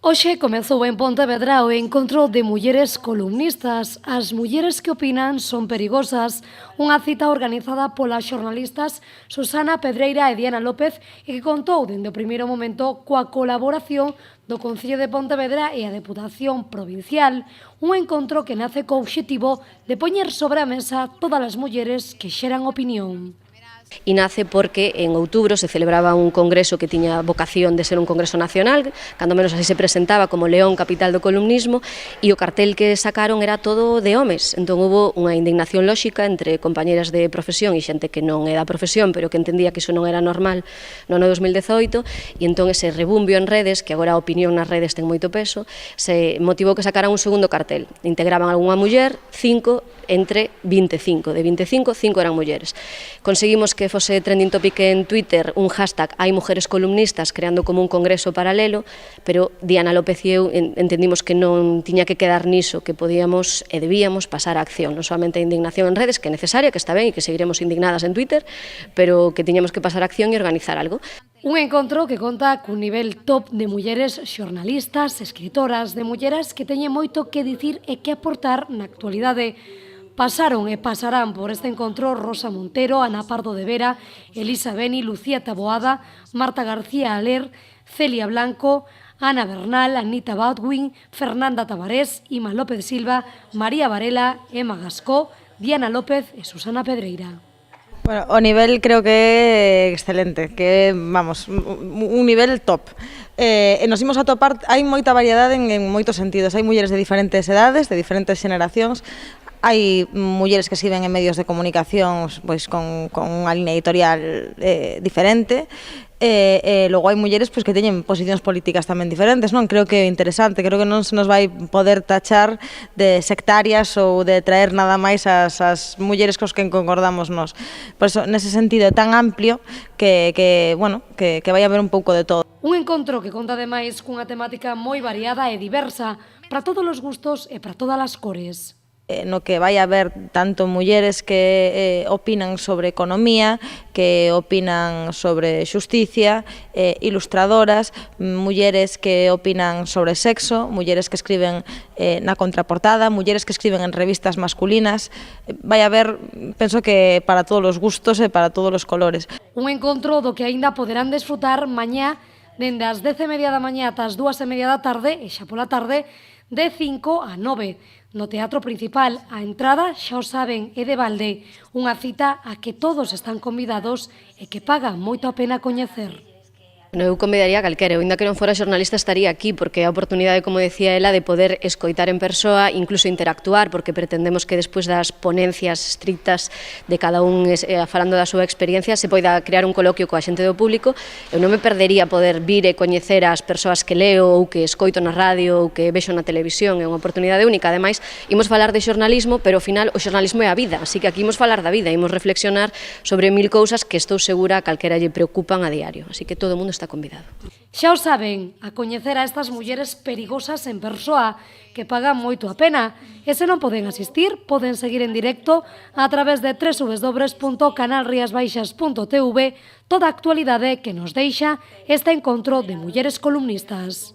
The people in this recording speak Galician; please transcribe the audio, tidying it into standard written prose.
Hoxe comezou en Pontevedra o encontro de mulleres columnistas. As mulleres que opinan son perigosas, unha cita organizada polas xornalistas Susana Pedreira e Diana López e que contou dende o primeiro momento coa colaboración do Concello de Pontevedra e a Deputación Provincial, un encontro que nace co obxectivo de poñer sobre a mesa todas as mulleres que xeran opinión. E nace porque en outubro se celebraba un congreso que tiña vocación de ser un congreso nacional, cando menos así se presentaba como León, capital do columnismo, e o cartel que sacaron era todo de homes. Entón hubo unha indignación lóxica entre compañeras de profesión e xente que non é da profesión, pero que entendía que iso non era normal no ano 2018, e entón ese rebumbio en redes, que agora a opinión nas redes ten moito peso, se motivou que sacaran un segundo cartel. Integraban algunha muller, 5 entre 25. De 25, 5 eran mulleres. Conseguimos que fose trending topic en Twitter un hashtag hai mujeres columnistas creando como un congreso paralelo, pero Diana López e eu entendimos que non tiña que quedar niso, que podíamos e debíamos pasar a acción, non solamente a indignación en redes, que é necesaria, que está ben e que seguiremos indignadas en Twitter, pero que tiñamos que pasar a acción e organizar algo. Un encontro que conta cun nivel top de mulleres xornalistas, escritoras, de mulleres que teñen moito que dicir e que aportar na actualidade. Pasaron e pasarán por este encontro Rosa Montero, Ana Pardo de Vera, Elisa Beni, Lucía Taboada, Marta García Aler, Celia Blanco, Ana Bernal, Anita Baldwin, Fernanda Tabarés, Ima López Silva, María Varela, Emma Gascó, Diana López e Susana Pedreira. Bueno, o nivel creo que é excelente, que vamos, un nivel top. Nos imos a topar, hai moita variedade en moitos sentidos, hai mulleres de diferentes edades, de diferentes xeneracións, hai mulleres que escriben en medios de comunicación pois, con unha línea editorial diferente, logo hai mulleres pois, que teñen posicións políticas tamén diferentes, non? Creo que é interesante, creo que non se nos vai poder tachar de sectarias ou de traer nada máis as mulleres cos que concordamos nós. Por eso, nese sentido tan amplio que vai haber un pouco de todo. Un encontro que conta ademais cunha temática moi variada e diversa para todos os gustos e para todas as cores. No que vai haber tanto mulleres que opinan sobre economía, que opinan sobre xusticia, ilustradoras, mulleres que opinan sobre sexo, mulleres que escriben na contraportada, mulleres que escriben en revistas masculinas. Vai haber, penso que para todos os gustos e para todos os colores. Un encontro do que aínda poderán desfrutar mañá dende as 10:30 da mañá ata as 2:30 da tarde e xa pola tarde de 5 a 9. No Teatro Principal, a entrada, xa o saben, é de balde, unha cita a que todos están convidados e que paga moito a pena coñecer. Eu convidaría a calquera, eu ainda que non fora xornalista estaría aquí, porque a oportunidade, como decía ela, de poder escoitar en persoa, incluso interactuar, porque pretendemos que despois das ponencias estrictas de cada un falando da súa experiencia se poida crear un coloquio coa xente do público. Eu non me perdería poder vir e coñecer as persoas que leo ou que escoito na radio ou que vexo na televisión, é unha oportunidade única. Ademais, imos falar de xornalismo, pero ao final o xornalismo é a vida, así que aquí imos falar da vida, imos reflexionar sobre 1000 cousas que estou segura a calquera lle preocupan a diario, así que todo o mundo está convidado. Xa o saben, a coñecer a estas mulleres perigosas en persoa que pagan moito a pena. E se non poden asistir, poden seguir en directo a través de www.canalriasbaixas.tv toda a actualidade que nos deixa este encontro de mulleres columnistas.